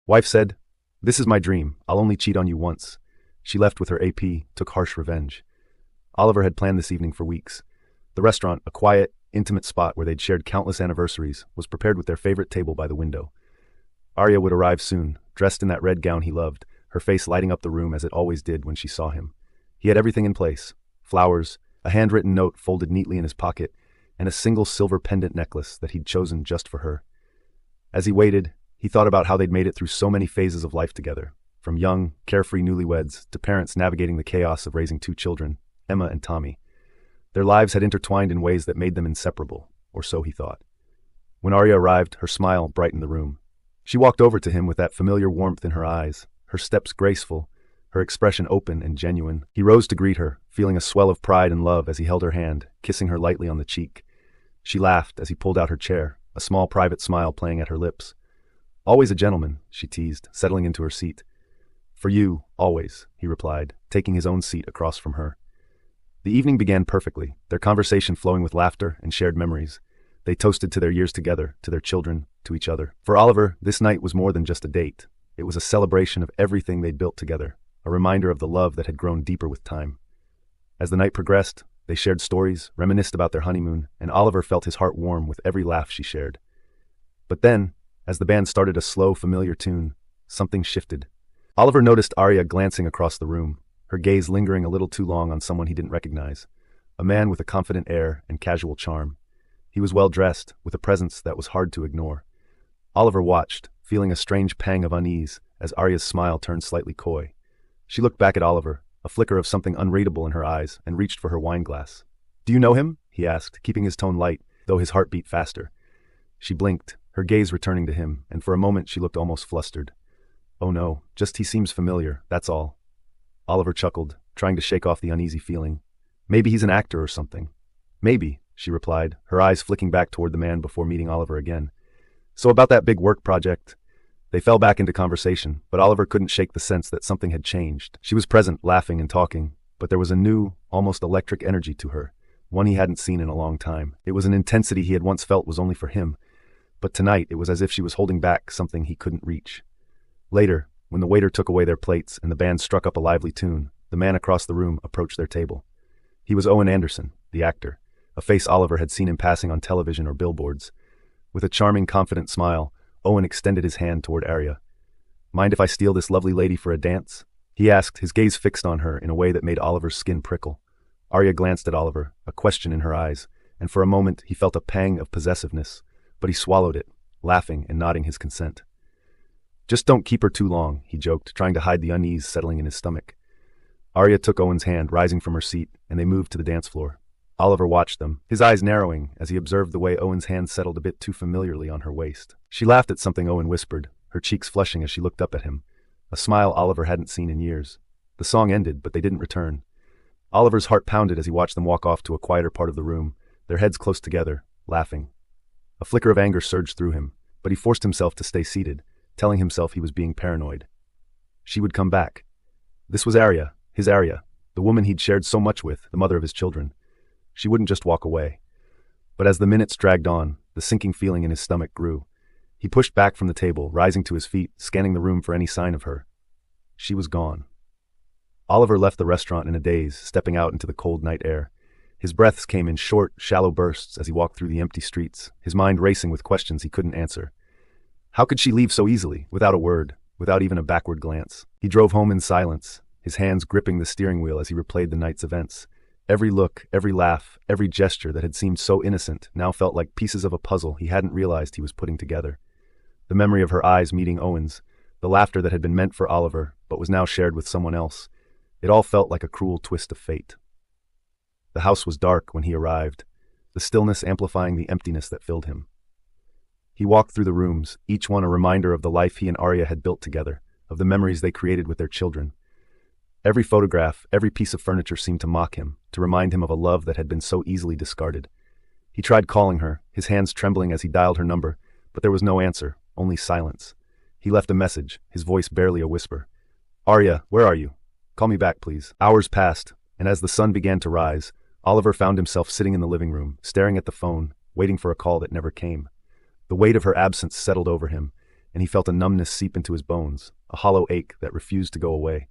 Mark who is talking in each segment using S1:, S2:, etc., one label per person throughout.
S1: Wife said, "This is my dream. I'll only cheat on you once." She left with her AP, took harsh revenge. Oliver had planned this evening for weeks. The restaurant, a quiet, intimate spot where they'd shared countless anniversaries, was prepared with their favorite table by the window. Arya would arrive soon, dressed in that red gown he loved, her face lighting up the room as it always did when she saw him. He had everything in place: flowers, a handwritten note folded neatly in his pocket, and a single silver pendant necklace that he'd chosen just for her. As he waited, he thought about how they'd made it through so many phases of life together, from young, carefree newlyweds to parents navigating the chaos of raising two children, Emma and Tommy. Their lives had intertwined in ways that made them inseparable, or so he thought. When Arya arrived, her smile brightened the room. She walked over to him with that familiar warmth in her eyes, her steps graceful, her expression open and genuine. He rose to greet her, feeling a swell of pride and love as he held her hand, kissing her lightly on the cheek. She laughed as he pulled out her chair, a small private smile playing at her lips. "Always a gentleman," she teased, settling into her seat. "For you, always," he replied, taking his own seat across from her. The evening began perfectly, their conversation flowing with laughter and shared memories. They toasted to their years together, to their children, to each other. For Oliver, this night was more than just a date. It was a celebration of everything they'd built together, a reminder of the love that had grown deeper with time. As the night progressed, they shared stories, reminisced about their honeymoon, and Oliver felt his heart warm with every laugh she shared. But then, as the band started a slow, familiar tune, something shifted. Oliver noticed Arya glancing across the room, her gaze lingering a little too long on someone he didn't recognize, a man with a confident air and casual charm. He was well-dressed, with a presence that was hard to ignore. Oliver watched, feeling a strange pang of unease as Arya's smile turned slightly coy. She looked back at Oliver, a flicker of something unreadable in her eyes, and reached for her wine glass. "Do you know him?" he asked, keeping his tone light, though his heart beat faster. She blinked, her gaze returning to him, and for a moment she looked almost flustered. "Oh no, just he seems familiar, that's all." Oliver chuckled, trying to shake off the uneasy feeling. "Maybe he's an actor or something." "Maybe," she replied, her eyes flicking back toward the man before meeting Oliver again. "So about that big work project?" They fell back into conversation, but Oliver couldn't shake the sense that something had changed. She was present, laughing and talking, but there was a new, almost electric energy to her, one he hadn't seen in a long time. It was an intensity he had once felt was only for him, but tonight it was as if she was holding back something he couldn't reach. Later, when the waiter took away their plates and the band struck up a lively tune, the man across the room approached their table. He was Owen Anderson, the actor, a face Oliver had seen in passing on television or billboards. With a charming, confident smile, Owen extended his hand toward Arya. "Mind if I steal this lovely lady for a dance?" he asked, his gaze fixed on her in a way that made Oliver's skin prickle. Arya glanced at Oliver, a question in her eyes, and for a moment he felt a pang of possessiveness, but he swallowed it, laughing and nodding his consent. "Just don't keep her too long," he joked, trying to hide the unease settling in his stomach. Arya took Owen's hand, rising from her seat, and they moved to the dance floor. Oliver watched them, his eyes narrowing as he observed the way Owen's hand settled a bit too familiarly on her waist. She laughed at something Owen whispered, her cheeks flushing as she looked up at him, a smile Oliver hadn't seen in years. The song ended, but they didn't return. Oliver's heart pounded as he watched them walk off to a quieter part of the room, their heads close together, laughing. A flicker of anger surged through him, but he forced himself to stay seated, telling himself he was being paranoid. She would come back. This was Arya, his Arya, the woman he'd shared so much with, the mother of his children. She wouldn't just walk away. But as the minutes dragged on, the sinking feeling in his stomach grew. He pushed back from the table, rising to his feet, scanning the room for any sign of her. She was gone. Oliver left the restaurant in a daze, stepping out into the cold night air. His breaths came in short, shallow bursts as he walked through the empty streets, his mind racing with questions he couldn't answer. How could she leave so easily, without a word, without even a backward glance? He drove home in silence, his hands gripping the steering wheel as he replayed the night's events. Every look, every laugh, every gesture that had seemed so innocent now felt like pieces of a puzzle he hadn't realized he was putting together. The memory of her eyes meeting Owen's, the laughter that had been meant for Oliver but was now shared with someone else, it all felt like a cruel twist of fate. The house was dark when he arrived, the stillness amplifying the emptiness that filled him. He walked through the rooms, each one a reminder of the life he and Arya had built together, of the memories they created with their children. Every photograph, every piece of furniture seemed to mock him, to remind him of a love that had been so easily discarded. He tried calling her, his hands trembling as he dialed her number, but there was no answer, only silence. He left a message, his voice barely a whisper. "Arya, where are you? Call me back, please." Hours passed, and as the sun began to rise, Oliver found himself sitting in the living room, staring at the phone, waiting for a call that never came. The weight of her absence settled over him, and he felt a numbness seep into his bones, a hollow ache that refused to go away.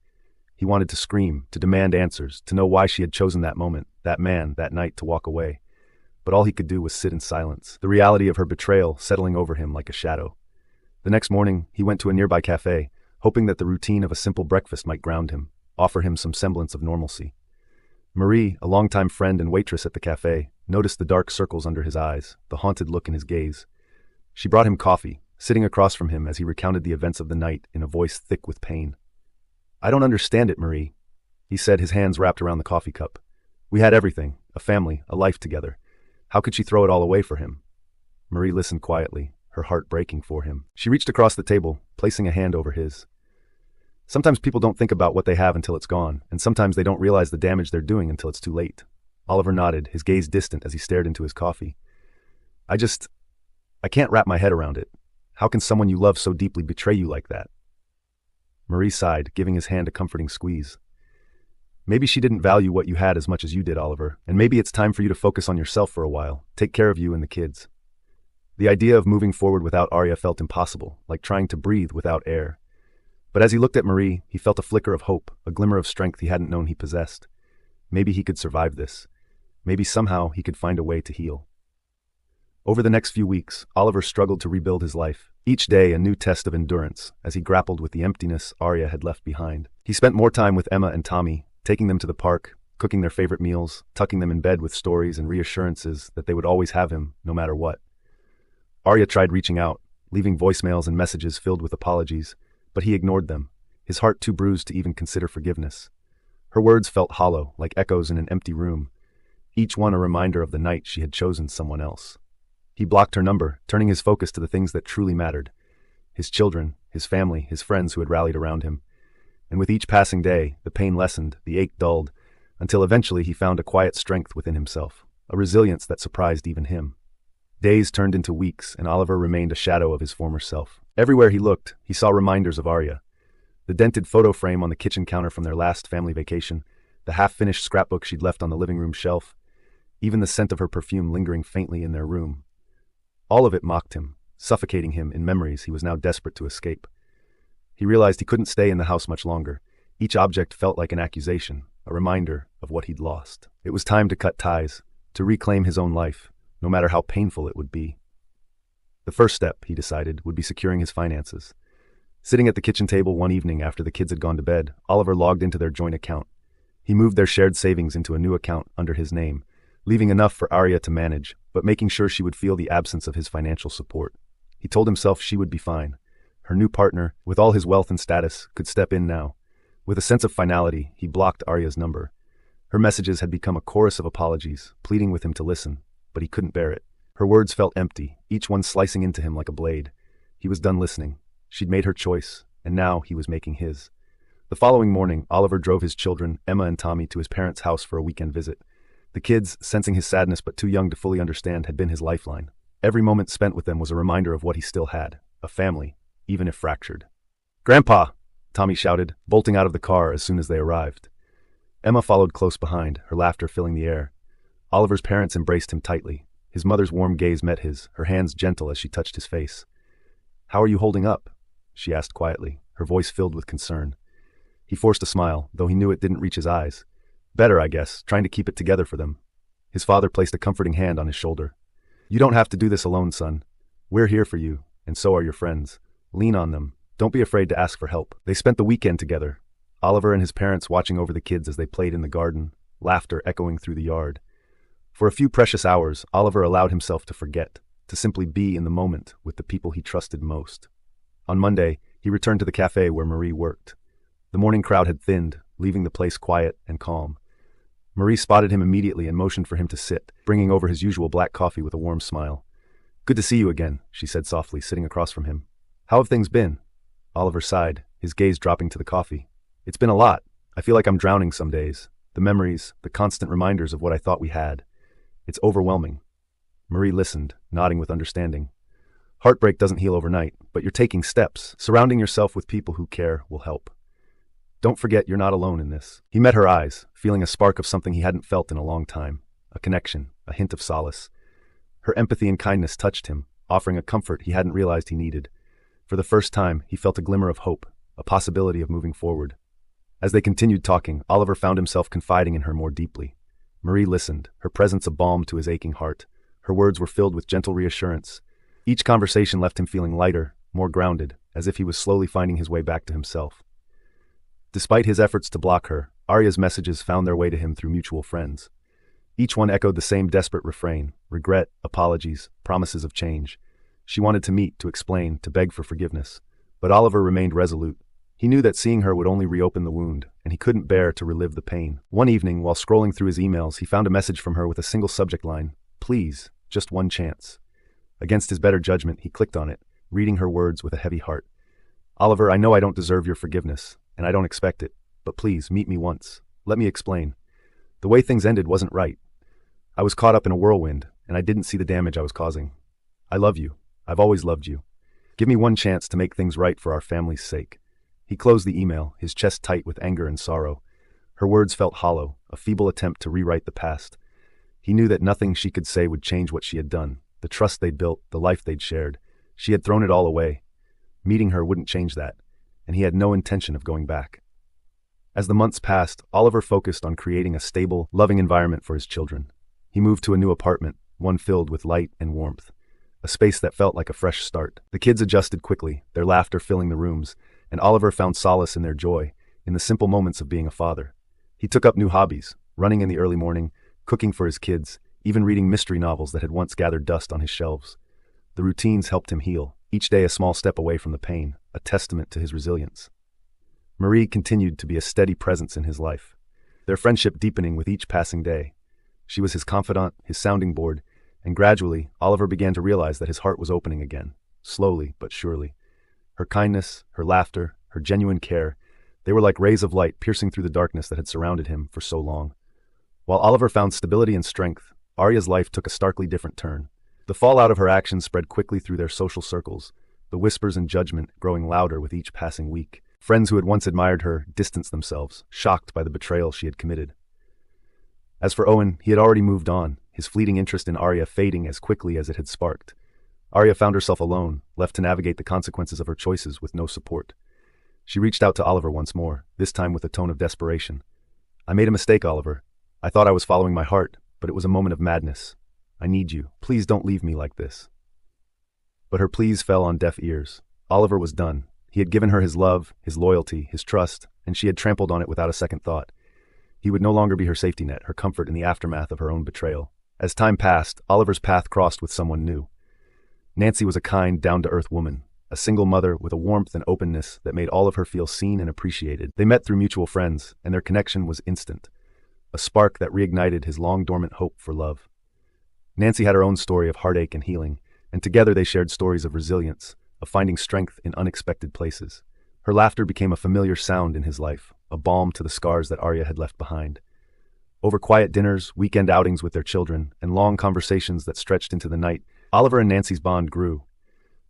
S1: He wanted to scream, to demand answers, to know why she had chosen that moment, that man, that night to walk away. But all he could do was sit in silence, the reality of her betrayal settling over him like a shadow. The next morning, he went to a nearby cafe, hoping that the routine of a simple breakfast might ground him, offer him some semblance of normalcy. Marie, a longtime friend and waitress at the cafe, noticed the dark circles under his eyes, the haunted look in his gaze. She brought him coffee, sitting across from him as he recounted the events of the night in a voice thick with pain. "I don't understand it, Marie," he said, his hands wrapped around the coffee cup. "We had everything, a family, a life together. How could she throw it all away for him?" Marie listened quietly, her heart breaking for him. She reached across the table, placing a hand over his. "Sometimes people don't think about what they have until it's gone, and sometimes they don't realize the damage they're doing until it's too late." Oliver nodded, his gaze distant as he stared into his coffee. I can't wrap my head around it. How can someone you love so deeply betray you like that?" Marie sighed, giving his hand a comforting squeeze. "Maybe she didn't value what you had as much as you did, Oliver, and maybe it's time for you to focus on yourself for a while, take care of you and the kids." The idea of moving forward without Arya felt impossible, like trying to breathe without air. But as he looked at Marie, he felt a flicker of hope, a glimmer of strength he hadn't known he possessed. Maybe he could survive this. Maybe somehow he could find a way to heal. Over the next few weeks, Oliver struggled to rebuild his life, each day a new test of endurance, as he grappled with the emptiness Arya had left behind. He spent more time with Emma and Tommy, taking them to the park, cooking their favorite meals, tucking them in bed with stories and reassurances that they would always have him, no matter what. Arya tried reaching out, leaving voicemails and messages filled with apologies, but he ignored them, his heart too bruised to even consider forgiveness. Her words felt hollow, like echoes in an empty room, each one a reminder of the night she had chosen someone else. He blocked her number, turning his focus to the things that truly mattered: his children, his family, his friends who had rallied around him. And with each passing day, the pain lessened, the ache dulled, until eventually he found a quiet strength within himself, a resilience that surprised even him. Days turned into weeks, and Oliver remained a shadow of his former self. Everywhere he looked, he saw reminders of Arya. The dented photo frame on the kitchen counter from their last family vacation, the half-finished scrapbook she'd left on the living room shelf, even the scent of her perfume lingering faintly in their room. All of it mocked him, suffocating him in memories he was now desperate to escape. He realized he couldn't stay in the house much longer. Each object felt like an accusation, a reminder of what he'd lost. It was time to cut ties, to reclaim his own life, no matter how painful it would be. The first step, he decided, would be securing his finances. Sitting at the kitchen table one evening after the kids had gone to bed, Oliver logged into their joint account. He moved their shared savings into a new account under his name, leaving enough for Arya to manage, but making sure she would feel the absence of his financial support. He told himself she would be fine. Her new partner, with all his wealth and status, could step in now. With a sense of finality, he blocked Arya's number. Her messages had become a chorus of apologies, pleading with him to listen, but he couldn't bear it. Her words felt empty, each one slicing into him like a blade. He was done listening. She'd made her choice, and now he was making his. The following morning, Oliver drove his children, Emma and Tommy, to his parents' house for a weekend visit. The kids, sensing his sadness but too young to fully understand, had been his lifeline. Every moment spent with them was a reminder of what he still had, a family, even if fractured. "Grandpa!" Tommy shouted, bolting out of the car as soon as they arrived. Emma followed close behind, her laughter filling the air. Oliver's parents embraced him tightly. His mother's warm gaze met his, her hands gentle as she touched his face. "How are you holding up?" she asked quietly, her voice filled with concern. He forced a smile, though he knew it didn't reach his eyes. "Better, I guess, trying to keep it together for them." His father placed a comforting hand on his shoulder. "You don't have to do this alone, son. We're here for you, and so are your friends. Lean on them. Don't be afraid to ask for help." They spent the weekend together, Oliver and his parents watching over the kids as they played in the garden, laughter echoing through the yard. For a few precious hours, Oliver allowed himself to forget, to simply be in the moment with the people he trusted most. On Monday, he returned to the cafe where Marie worked. The morning crowd had thinned, leaving the place quiet and calm. Marie spotted him immediately and motioned for him to sit, bringing over his usual black coffee with a warm smile. "Good to see you again," she said softly, sitting across from him. "How have things been?" Oliver sighed, his gaze dropping to the coffee. "It's been a lot. I feel like I'm drowning some days. The memories, the constant reminders of what I thought we had. It's overwhelming." Marie listened, nodding with understanding. "Heartbreak doesn't heal overnight, but you're taking steps. Surrounding yourself with people who care will help. Don't forget you're not alone in this." He met her eyes, feeling a spark of something he hadn't felt in a long time, a connection, a hint of solace. Her empathy and kindness touched him, offering a comfort he hadn't realized he needed. For the first time, he felt a glimmer of hope, a possibility of moving forward. As they continued talking, Oliver found himself confiding in her more deeply. Marie listened, her presence a balm to his aching heart. Her words were filled with gentle reassurance. Each conversation left him feeling lighter, more grounded, as if he was slowly finding his way back to himself. Despite his efforts to block her, Arya's messages found their way to him through mutual friends. Each one echoed the same desperate refrain: regret, apologies, promises of change. She wanted to meet, to explain, to beg for forgiveness. But Oliver remained resolute. He knew that seeing her would only reopen the wound, and he couldn't bear to relive the pain. One evening, while scrolling through his emails, he found a message from her with a single subject line: "Please, just one chance." Against his better judgment, he clicked on it, reading her words with a heavy heart. "Oliver, I know I don't deserve your forgiveness, and I don't expect it, but please, meet me once. Let me explain. The way things ended wasn't right. I was caught up in a whirlwind, and I didn't see the damage I was causing. I love you. I've always loved you. Give me one chance to make things right for our family's sake." He closed the email, his chest tight with anger and sorrow. Her words felt hollow, a feeble attempt to rewrite the past. He knew that nothing she could say would change what she had done, the trust they'd built, the life they'd shared. She had thrown it all away. Meeting her wouldn't change that, and he had no intention of going back. As the months passed, Oliver focused on creating a stable, loving environment for his children. He moved to a new apartment, one filled with light and warmth, a space that felt like a fresh start. The kids adjusted quickly, their laughter filling the rooms, and Oliver found solace in their joy, in the simple moments of being a father. He took up new hobbies, running in the early morning, cooking for his kids, even reading mystery novels that had once gathered dust on his shelves. The routines helped him heal, each day a small step away from the pain, a testament to his resilience. Marie continued to be a steady presence in his life, their friendship deepening with each passing day. She was his confidant, his sounding board, and gradually, Oliver began to realize that his heart was opening again, slowly but surely. Her kindness, her laughter, her genuine care, they were like rays of light piercing through the darkness that had surrounded him for so long. While Oliver found stability and strength, Arya's life took a starkly different turn. The fallout of her actions spread quickly through their social circles, the whispers and judgment growing louder with each passing week. Friends who had once admired her distanced themselves, shocked by the betrayal she had committed. As for Owen, he had already moved on, his fleeting interest in Arya fading as quickly as it had sparked. Arya found herself alone, left to navigate the consequences of her choices with no support. She reached out to Oliver once more, this time with a tone of desperation. "I made a mistake, Oliver. I thought I was following my heart, but it was a moment of madness. I need you. Please don't leave me like this." But her pleas fell on deaf ears. Oliver was done. He had given her his love, his loyalty, his trust, and she had trampled on it without a second thought. He would no longer be her safety net, her comfort in the aftermath of her own betrayal. As time passed, Oliver's path crossed with someone new. Nancy was a kind, down-to-earth woman, a single mother with a warmth and openness that made all of her feel seen and appreciated. They met through mutual friends, and their connection was instant, a spark that reignited his long-dormant hope for love. Nancy had her own story of heartache and healing, and together they shared stories of resilience, of finding strength in unexpected places. Her laughter became a familiar sound in his life, a balm to the scars that Arya had left behind. Over quiet dinners, weekend outings with their children, and long conversations that stretched into the night, Oliver and Nancy's bond grew.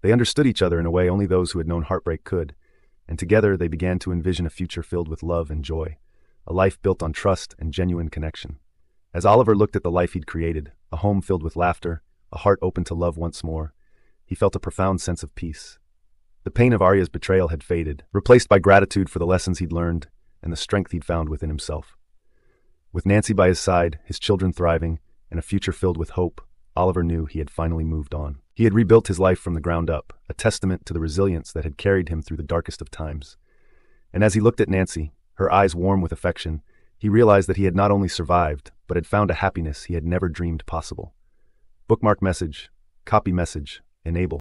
S1: They understood each other in a way only those who had known heartbreak could, and together they began to envision a future filled with love and joy, a life built on trust and genuine connection. As Oliver looked at the life he'd created, a home filled with laughter, a heart open to love once more, he felt a profound sense of peace. The pain of Arya's betrayal had faded, replaced by gratitude for the lessons he'd learned and the strength he'd found within himself. With Nancy by his side, his children thriving, and a future filled with hope, Oliver knew he had finally moved on. He had rebuilt his life from the ground up, a testament to the resilience that had carried him through the darkest of times. And as he looked at Nancy, her eyes warm with affection, he realized that he had not only survived, but had found a happiness he had never dreamed possible. Bookmark message, copy message, enable.